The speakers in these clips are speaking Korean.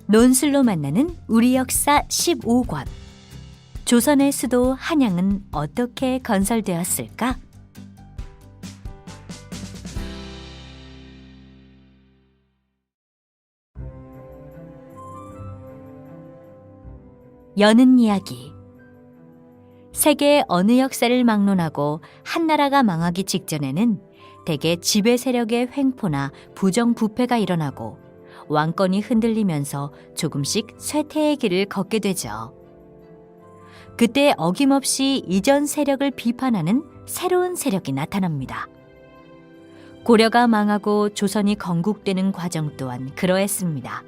논술로 만나는 우리 역사 15권. 조선의 수도 한양은 어떻게 건설되었을까? 여는 이야기. 세계의 어느 역사를 막론하고 한 나라가 망하기 직전에는 대개 지배 세력의 횡포나 부정부패가 일어나고 왕권이 흔들리면서 조금씩 쇠퇴의 길을 걷게 되죠. 그때 어김없이 이전 세력을 비판하는 새로운 세력이 나타납니다. 고려가 망하고 조선이 건국되는 과정 또한 그러했습니다.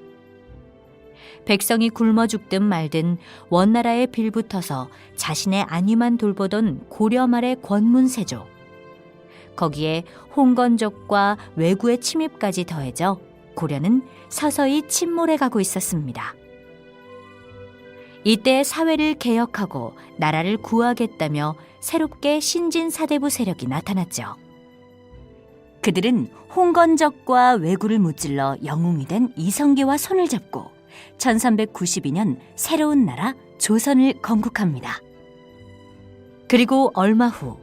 백성이 굶어 죽든 말든 원나라에 빌붙어서 자신의 안위만 돌보던 고려 말의 권문세조. 거기에 홍건적과 왜구의 침입까지 더해져 고려는 서서히 침몰해가고 있었습니다. 이때 사회를 개혁하고 나라를 구하겠다며 새롭게 신진사대부 세력이 나타났죠. 그들은 홍건적과 왜구를 무찔러 영웅이 된 이성계와 손을 잡고 1392년 새로운 나라 조선을 건국합니다. 그리고 얼마 후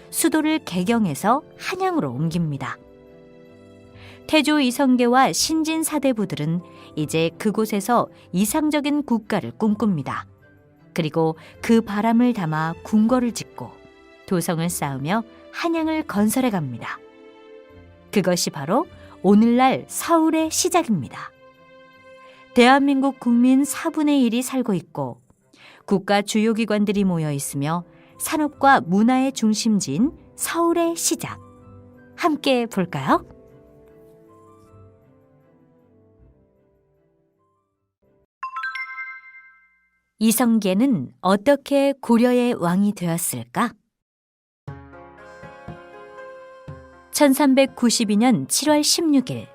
수도를 개경해서 한양으로 옮깁니다. 태조 이성계와 신진사대부들은 이제 그곳에서 이상적인 국가를 꿈꿉니다. 그리고 그 바람을 담아 궁궐을 짓고 도성을 쌓으며 한양을 건설해 갑니다. 그것이 바로 오늘날 서울의 시작입니다. 대한민국 국민 4분의 1이 살고 있고 국가 주요 기관들이 모여 있으며 산업과 문화의 중심지인 서울의 시작. 함께 볼까요? 이성계는 어떻게 고려의 왕이 되었을까? 1392년 7월 16일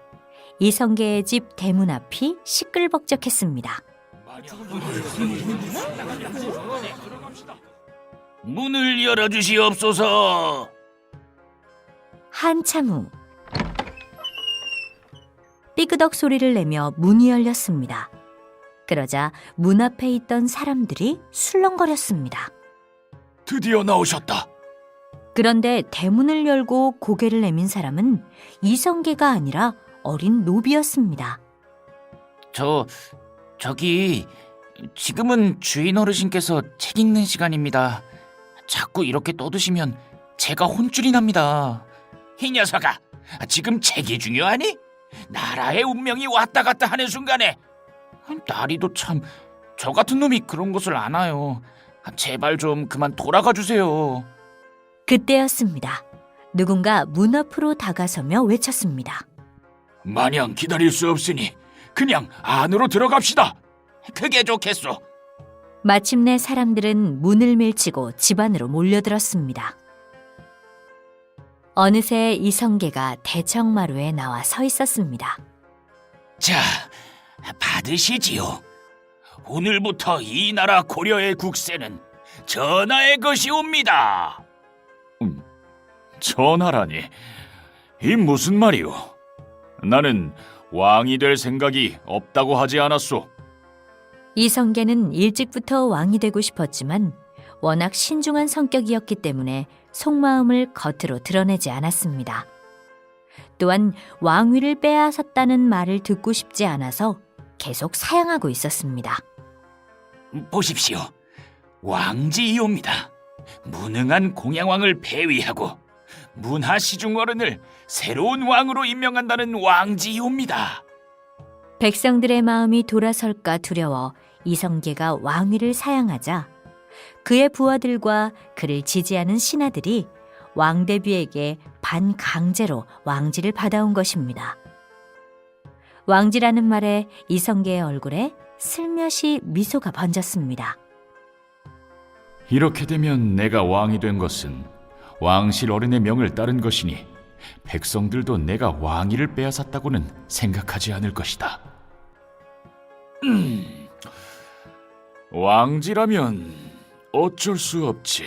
이성계의 집 대문 앞이 시끌벅적했습니다. 문을 열어주시옵소서. 한참 후 삐그덕 소리를 내며 문이 열렸습니다. 그러자 문 앞에 있던 사람들이 술렁거렸습니다. 드디어 나오셨다. 그런데 대문을 열고 고개를 내민 사람은 이성계가 아니라 어린 노비였습니다. 저기 지금은 주인 어르신께서 책 읽는 시간입니다. 자꾸 이렇게 떠드시면 제가 혼쭐이 납니다. 이 녀석아, 지금 책이 중요하니? 나라의 운명이 왔다 갔다 하는 순간에 나리도 참 저 같은 놈이 그런 것을 아나요. 제발 좀 그만 돌아가 주세요. 그때였습니다. 누군가 문 앞으로 다가서며 외쳤습니다. 마냥 기다릴 수 없으니 그냥 안으로 들어갑시다. 그게 좋겠소. 마침내 사람들은 문을 밀치고 집 안으로 몰려들었습니다. 어느새 이성계가 대청마루에 나와 서 있었습니다. 자, 받으시지요. 오늘부터 이 나라 고려의 국세는 전하의 것이옵니다. 전하라니, 이 무슨 말이오? 나는 왕이 될 생각이 없다고 하지 않았소. 이성계는 일찍부터 왕이 되고 싶었지만 워낙 신중한 성격이었기 때문에 속마음을 겉으로 드러내지 않았습니다. 또한 왕위를 빼앗았다는 말을 듣고 싶지 않아서 계속 사양하고 있었습니다. 보십시오. 왕지이옵니다. 무능한 공양왕을 폐위하고 문하시중 어른을 새로운 왕으로 임명한다는 왕지이옵니다. 백성들의 마음이 돌아설까 두려워 이성계가 왕위를 사양하자 그의 부하들과 그를 지지하는 신하들이 왕대비에게 반강제로 왕지를 받아온 것입니다. 왕지라는 말에 이성계의 얼굴에 슬며시 미소가 번졌습니다. 이렇게 되면 내가 왕이 된 것은 왕실 어른의 명을 따른 것이니 백성들도 내가 왕위를 빼앗았다고는 생각하지 않을 것이다. 왕지라면 어쩔 수 없지.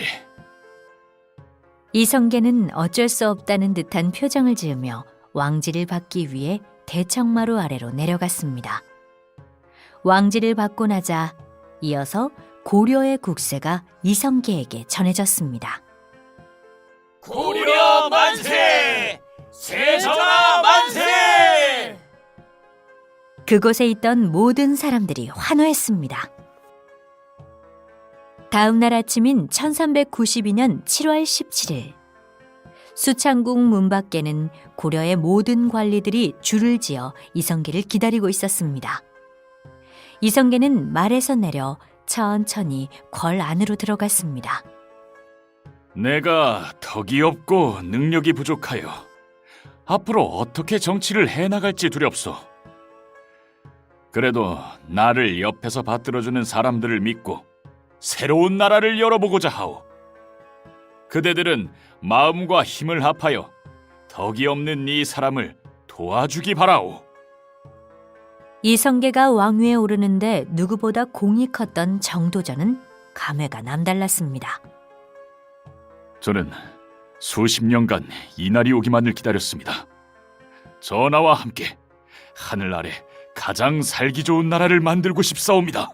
이성계는 어쩔 수 없다는 듯한 표정을 지으며 왕지를 받기 위해 대청마루 아래로 내려갔습니다. 왕지를 받고 나자 이어서 고려의 국세가 이성계에게 전해졌습니다. 고려 만세! 세전하 만세! 그곳에 있던 모든 사람들이 환호했습니다. 다음 날 아침인 1392년 7월 17일, 수창궁 문 밖에는 고려의 모든 관리들이 줄을 지어 이성계를 기다리고 있었습니다. 이성계는 말에서 내려 천천히 궐 안으로 들어갔습니다. 내가 덕이 없고 능력이 부족하여 앞으로 어떻게 정치를 해나갈지 두렵소. 그래도 나를 옆에서 받들어주는 사람들을 믿고 새로운 나라를 열어보고자 하오. 그대들은 마음과 힘을 합하여 덕이 없는 이 사람을 도와주기 바라오. 이성계가 왕위에 오르는데 누구보다 공이 컸던 정도전은 감회가 남달랐습니다. 저는 수십 년간 이 날이 오기만을 기다렸습니다. 전하와 함께 하늘 아래 가장 살기 좋은 나라를 만들고 싶사옵니다.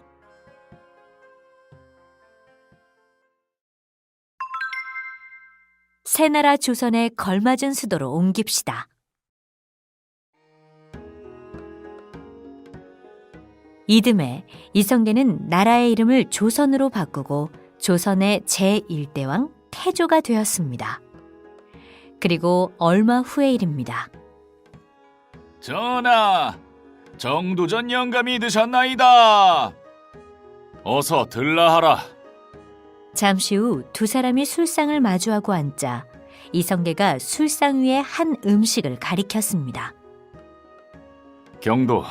새 나라 조선에 걸맞은 수도로 옮깁시다. 이듬해 이성계는 나라의 이름을 조선으로 바꾸고 조선의 제1대왕 태조가 되었습니다. 그리고 얼마 후의 일입니다. 전하, 정도전 영감이 드셨나이다. 어서 들라하라. 잠시 후 두 사람이 술상을 마주하고 앉자 이성계가 술상 위에 한 음식을 가리켰습니다. 경도,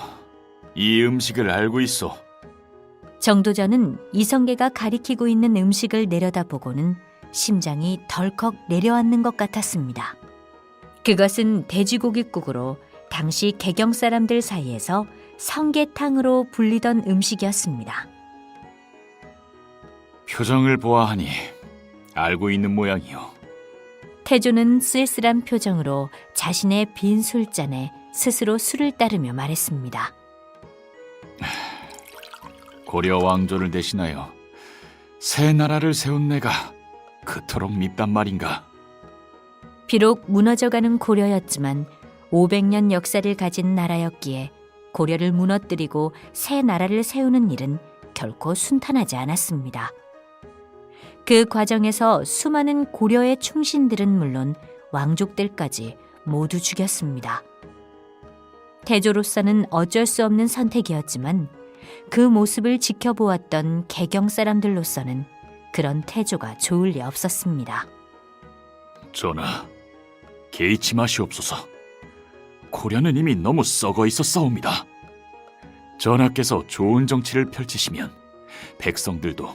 이 음식을 알고 있소. 정도전은 이성계가 가리키고 있는 음식을 내려다보고는 심장이 덜컥 내려앉는 것 같았습니다. 그것은 돼지고깃국으로 당시 개경 사람들 사이에서 성게탕으로 불리던 음식이었습니다. 표정을 보아하니 알고 있는 모양이요. 태조는 쓸쓸한 표정으로 자신의 빈 술잔에 스스로 술을 따르며 말했습니다. 고려 왕조를 대신하여 새 나라를 세운 내가 그토록 밉단 말인가. 비록 무너져가는 고려였지만 500년 역사를 가진 나라였기에 고려를 무너뜨리고 새 나라를 세우는 일은 결코 순탄하지 않았습니다. 그 과정에서 수많은 고려의 충신들은 물론 왕족들까지 모두 죽였습니다. 태조로서는 어쩔 수 없는 선택이었지만 그 모습을 지켜보았던 개경 사람들로서는 그런 태조가 좋을 리 없었습니다. 전하, 개의치 마시옵소서. 고려는 이미 너무 썩어 있었사옵니다. 전하께서 좋은 정치를 펼치시면 백성들도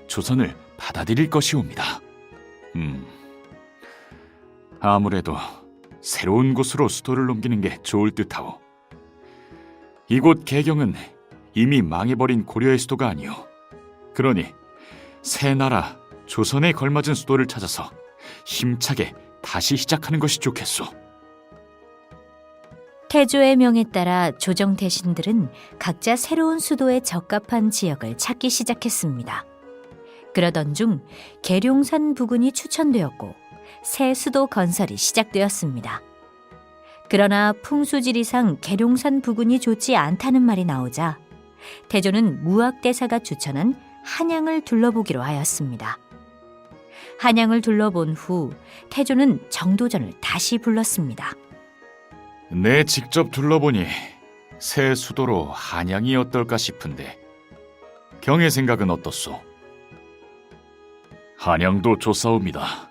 조선을 받아들일 것이옵니다. 아무래도 새로운 곳으로 수도를 옮기는 게 좋을 듯하오. 이곳 개경은 이미 망해버린 고려의 수도가 아니오. 그러니 새 나라 조선에 걸맞은 수도를 찾아서 힘차게 다시 시작하는 것이 좋겠소. 태조의 명에 따라 조정 대신들은 각자 새로운 수도에 적합한 지역을 찾기 시작했습니다. 그러던 중 계룡산 부근이 추천되었고 새 수도 건설이 시작되었습니다. 그러나 풍수지리상 계룡산 부근이 좋지 않다는 말이 나오자 태조는 무학대사가 추천한 한양을 둘러보기로 하였습니다. 한양을 둘러본 후 태조는 정도전을 다시 불렀습니다. 내 직접 둘러보니 새 수도로 한양이 어떨까 싶은데 경의 생각은 어떻소? 한양도 좋사옵니다.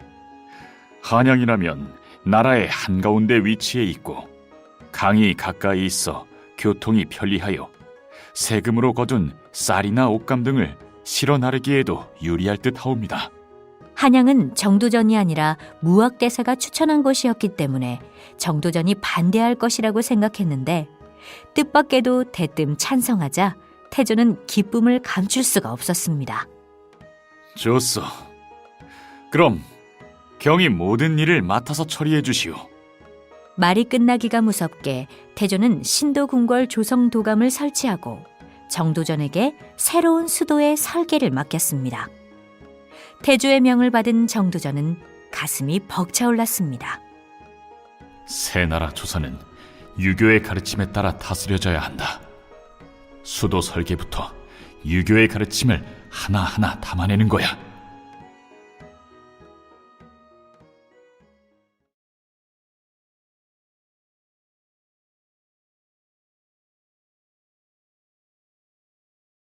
한양이라면 나라의 한가운데 위치해 있고 강이 가까이 있어 교통이 편리하여 세금으로 거둔 쌀이나 옷감 등을 실어 나르기에도 유리할 듯하옵니다. 한양은 정도전이 아니라 무학대사가 추천한 곳이었기 때문에 정도전이 반대할 것이라고 생각했는데 뜻밖에도 대뜸 찬성하자 태조는 기쁨을 감출 수가 없었습니다. 좋소. 그럼 경이 모든 일을 맡아서 처리해 주시오. 말이 끝나기가 무섭게 태조는 신도궁궐 조성도감을 설치하고 정도전에게 새로운 수도의 설계를 맡겼습니다. 태조의 명을 받은 정도전은 가슴이 벅차올랐습니다. 새 나라 조선은 유교의 가르침에 따라 다스려져야 한다. 수도 설계부터 유교의 가르침을 하나하나 담아내는 거야.